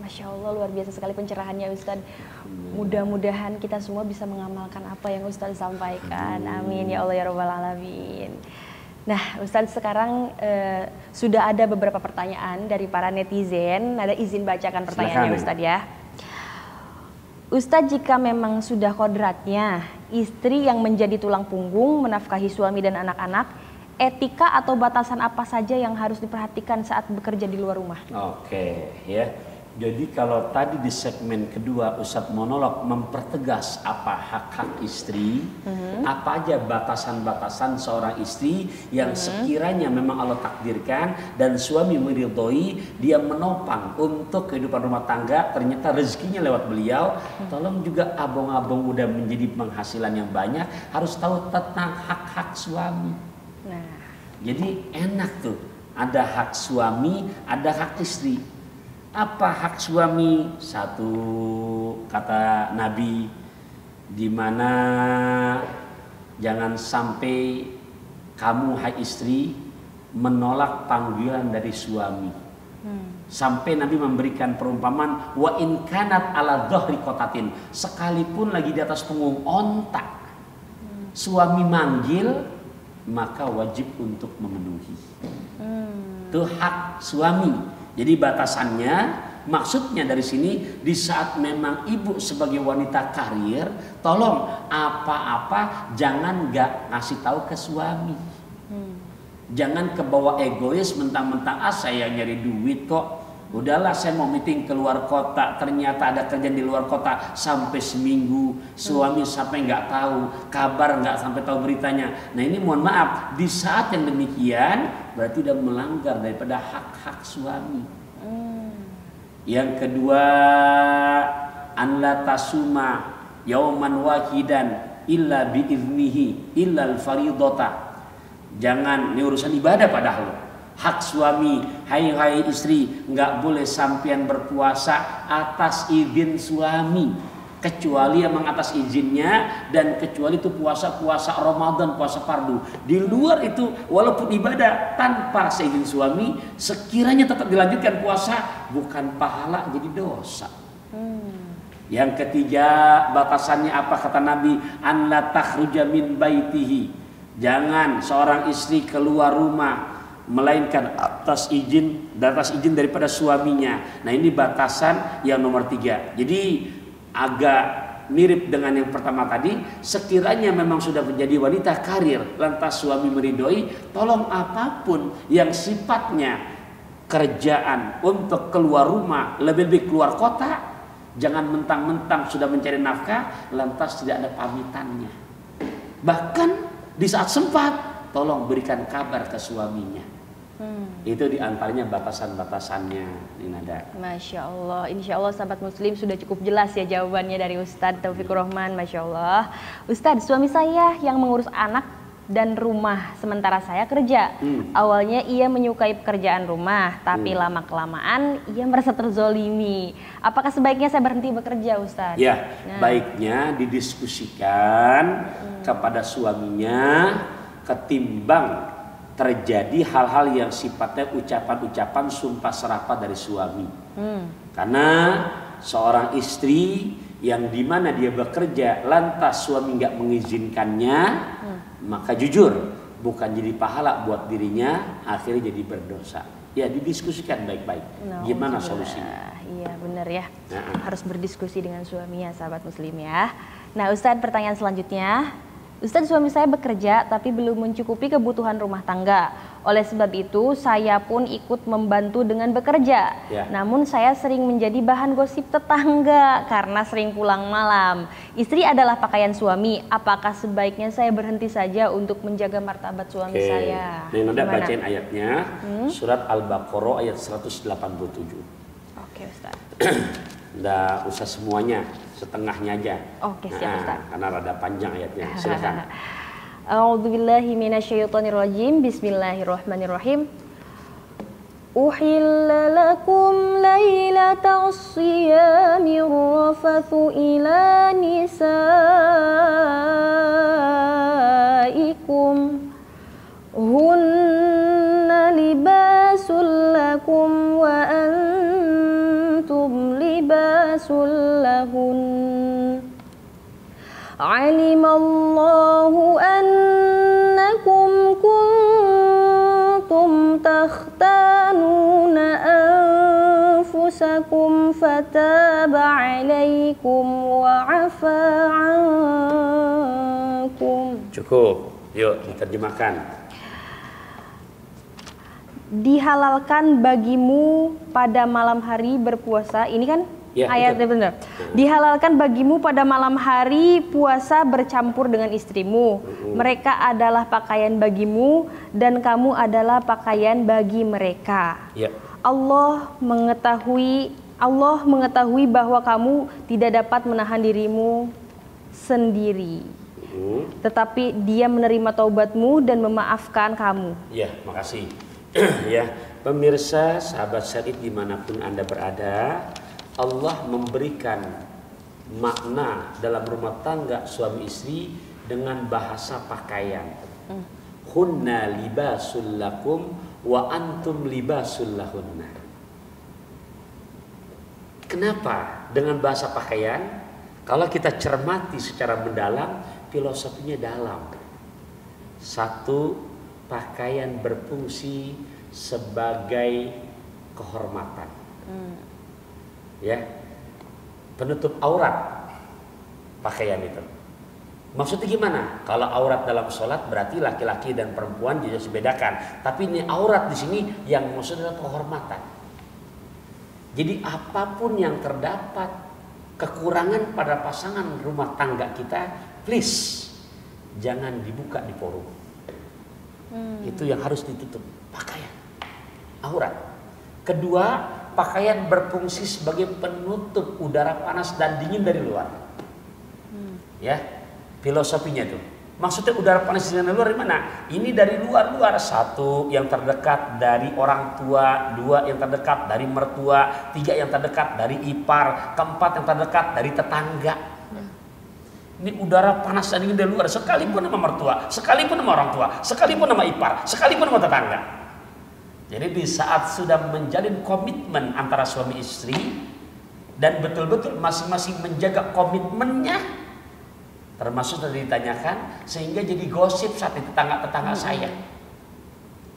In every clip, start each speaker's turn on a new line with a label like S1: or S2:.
S1: Masya Allah, luar biasa sekali pencerahannya Ustadz. Mudah-mudahan kita semua bisa mengamalkan apa yang Ustadz sampaikan. Amin ya Allah ya Rabbal Alamin. Nah Ustadz, sekarang sudah ada beberapa pertanyaan dari para netizen. Ada izin bacakan pertanyaannya Ustadz ya. Ustadz, jika memang sudah kodratnya istri yang menjadi tulang punggung menafkahi suami dan anak-anak, etika atau batasan apa saja yang harus diperhatikan saat bekerja di luar rumah?
S2: Oke, ya. Jadi kalau tadi di segmen kedua Ustadz monolog mempertegas apa hak-hak istri, apa aja batasan-batasan seorang istri yang sekiranya memang Allah takdirkan dan suami meridhoi, dia menopang untuk kehidupan rumah tangga, ternyata rezekinya lewat beliau. Tolong juga abang-abang udah menjadi penghasilan yang banyak, harus tahu tentang hak-hak suami.
S1: Nah,
S2: jadi enak tuh, ada hak suami, ada hak istri. Apa hak suami? Satu, kata Nabi, dimana jangan sampai kamu hai istri menolak panggilan dari suami. Sampai Nabi memberikan perumpamaan, wa in kanat ala dhahri kotatin, sekalipun lagi di atas punggung onta, suami manggil, maka wajib untuk memenuhi. Itu hak suami. Jadi batasannya, maksudnya dari sini, di saat memang ibu sebagai wanita karir, tolong apa-apa jangan gak ngasih tahu ke suami. Jangan kebawa egois, mentang-mentang saya nyari duit kok. Udahlah, saya mau meeting keluar kota, ternyata ada kerjaan di luar kota sampai seminggu, suami sampai nggak tahu kabar, nggak sampai tahu beritanya. Nah ini mohon maaf, di saat yang demikian berarti udah melanggar daripada hak-hak suami. Yang kedua, an la tasuma yauman wahidan illa biiznihi illa al-faridota. Jangan, ini urusan ibadah padahal. Hak suami, hai istri, nggak boleh sampean berpuasa atas izin suami, kecuali emang atas izinnya, dan kecuali itu puasa Ramadan, puasa fardu. Di luar itu walaupun ibadah tanpa seizin suami, sekiranya tetap dilanjutkan puasa, bukan pahala jadi dosa. Yang ketiga, batasannya apa kata Nabi? An la takhruja min baitihi. Jangan seorang istri keluar rumah melainkan atas izin daripada suaminya. Nah ini batasan yang nomor 3. Jadi agak mirip dengan yang pertama tadi. Sekiranya memang sudah menjadi wanita karir, lantas suami meridhoi, tolong apapun yang sifatnya kerjaan untuk keluar rumah, lebih-lebih keluar kota, jangan mentang-mentang sudah mencari nafkah lantas tidak ada pamitannya. Bahkan di saat sempat, tolong berikan kabar ke suaminya. Itu diantaranya batasan-batasannya, Nada.
S1: Masya Allah, insya Allah sahabat muslim sudah cukup jelas ya jawabannya dari Ustadz Taufikur Rahman. Masya Allah. Ustadz, suami saya yang mengurus anak dan rumah sementara saya kerja. Awalnya ia menyukai pekerjaan rumah, tapi lama-kelamaan ia merasa terzolimi. Apakah sebaiknya saya berhenti bekerja, Ustadz?
S2: Ya, baiknya didiskusikan kepada suaminya, ketimbang terjadi hal-hal yang sifatnya ucapan-ucapan sumpah serapah dari suami. Karena seorang istri yang dimana dia bekerja lantas suami nggak mengizinkannya, maka jujur bukan jadi pahala buat dirinya, akhirnya jadi berdosa. Ya didiskusikan baik-baik. Gimana solusinya?
S1: Iya benar ya. Harus berdiskusi dengan suaminya, sahabat muslim ya. Nah Ustadz, pertanyaan selanjutnya. Ustadz, suami saya bekerja tapi belum mencukupi kebutuhan rumah tangga. Oleh sebab itu saya pun ikut membantu dengan bekerja. Namun saya sering menjadi bahan gosip tetangga karena sering pulang malam. Istri adalah pakaian suami. Apakah sebaiknya saya berhenti saja untuk menjaga martabat suami saya?
S2: Nih Nanda bacain ayatnya. Surat Al-Baqarah ayat 187.
S1: Oke Ustadz.
S2: Nggak usah semuanya, setengahnya aja.
S1: Oke, siap Ustaz.
S2: Karena rada panjang ayatnya. Silakan.
S1: A'udzubillahi minasyaitonirrajim. Bismillahirrahmanirrahim. Uhilla lakum lailatas siyami rafathu ila nisaikum hunna libasul lakum wa antum لهن علم الله أنكم كنتم تختانون أنفسكم فتاب عليكم وعفى عنكم.
S2: Cukup, yuk diterjemahkan.
S1: Dihalalkan bagimu pada malam hari berpuasa. Ini kan
S2: ya,
S1: ayatnya benar. Dihalalkan bagimu pada malam hari puasa bercampur dengan istrimu. Mereka adalah pakaian bagimu dan kamu adalah pakaian bagi mereka.
S2: Ya.
S1: Allah mengetahui bahwa kamu tidak dapat menahan dirimu sendiri. Tetapi Dia menerima taubatmu dan memaafkan kamu.
S2: Ya, makasih. Ya, pemirsa, sahabat syarif dimanapun Anda berada, Allah memberikan makna dalam rumah tangga suami istri dengan bahasa pakaian. Hunna libasul lakum wa antum libasul lahunna. Kenapa dengan bahasa pakaian? Kalau kita cermati secara mendalam, filosofinya dalam. Satu, pakaian berfungsi sebagai kehormatan, ya, penutup aurat pakaian itu. Maksudnya gimana? Kalau aurat dalam sholat berarti laki-laki dan perempuan tidak dibedakan. Tapi ini aurat di sini yang maksudnya adalah kehormatan. Jadi apapun yang terdapat kekurangan pada pasangan rumah tangga kita, please jangan dibuka di forum. Itu yang harus ditutup, pakaian, aurat. Kedua, pakaian berfungsi sebagai penutup udara panas dan dingin dari luar. Ya, filosofinya tuh. Maksudnya udara panas dan dingin dari luar dari mana? Ini dari luar-luar. Satu, yang terdekat dari orang tua. Dua, yang terdekat dari mertua. Tiga, yang terdekat dari ipar. Keempat, yang terdekat dari tetangga. Ini udara panas dan dingin dari luar, sekalipun nama mertua, sekalipun nama orang tua, sekalipun nama ipar, sekalipun nama tetangga. Jadi di saat sudah menjalin komitmen antara suami istri dan betul-betul masing-masing menjaga komitmennya, termasuk tadi ditanyakan, sehingga jadi gosip saat itu tetangga-tetangga saya.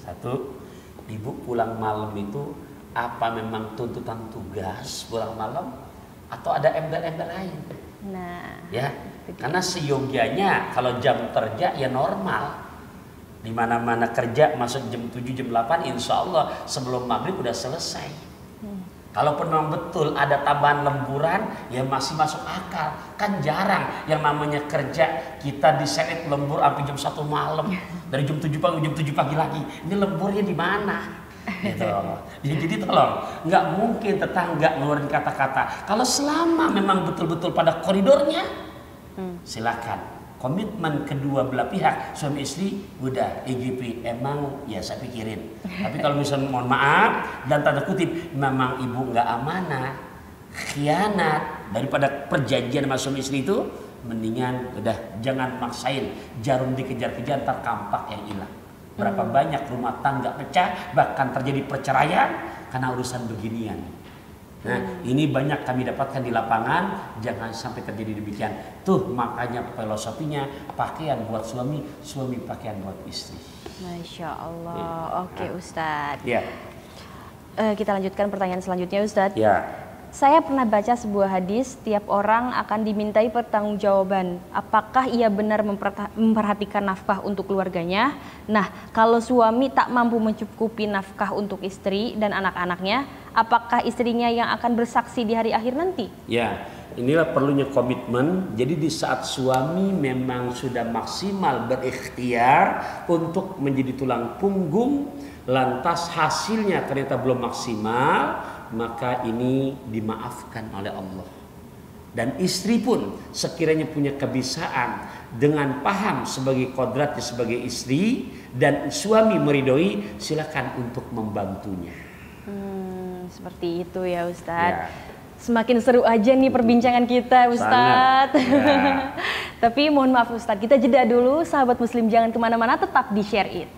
S2: Satu, ibu pulang malam itu apa memang tuntutan tugas pulang malam atau ada embel-embel lain?
S1: Nah,
S2: ya, karena seyogianya kalau jam kerja ya normal, di mana-mana kerja masuk jam 7 jam 8 insya Allah sebelum maghrib udah selesai. Kalaupun memang betul ada tambahan lemburan ya masih masuk akal. Kan jarang yang namanya kerja kita diseret lembur sampai jam 1 malam, dari jam 7 pagi jam 7 pagi lagi. Ini lemburnya di mana? Gitu. Jadi tolong, nggak mungkin tetangga ngeluarin kata-kata. Kalau selama memang betul-betul pada koridornya, silakan. Komitmen kedua belah pihak, suami istri, udah EGP, emang ya saya pikirin. Tapi kalau misalnya mohon maaf dan tanda kutip, memang ibu nggak amanah, khianat, daripada perjanjian sama suami istri itu, mendingan udah jangan maksain, jarum dikejar-kejar ntar kampak yang hilang. Berapa banyak rumah tangga pecah, bahkan terjadi perceraian karena urusan beginian. Nah, ini banyak kami dapatkan di lapangan, jangan sampai terjadi demikian. Tuh makanya filosofinya pakaian buat suami, suami pakaian buat istri.
S1: Masya Allah. Oke, Ustadz.
S2: Ya.
S1: Kita lanjutkan pertanyaan selanjutnya, Ustadz.
S2: Ya.
S1: Saya pernah baca sebuah hadis, tiap orang akan dimintai pertanggungjawaban. Apakah ia benar memperhatikan nafkah untuk keluarganya? Nah, kalau suami tak mampu mencukupi nafkah untuk istri dan anak-anaknya, apakah istrinya yang akan bersaksi di hari akhir nanti?
S2: Ya, inilah perlunya komitmen. Jadi di saat suami memang sudah maksimal berikhtiar untuk menjadi tulang punggung, lantas hasilnya ternyata belum maksimal, maka ini dimaafkan oleh Allah. Dan istri pun sekiranya punya kebisaan dengan paham sebagai kodratnya sebagai istri dan suami meridhoi, silakan untuk membantunya.
S1: Seperti itu ya Ustadz.
S2: Ya.
S1: Semakin seru aja nih perbincangan kita Ustadz.
S2: Ya.
S1: Tapi mohon maaf Ustadz, kita jeda dulu. Sahabat muslim jangan kemana-mana, tetap di Share It.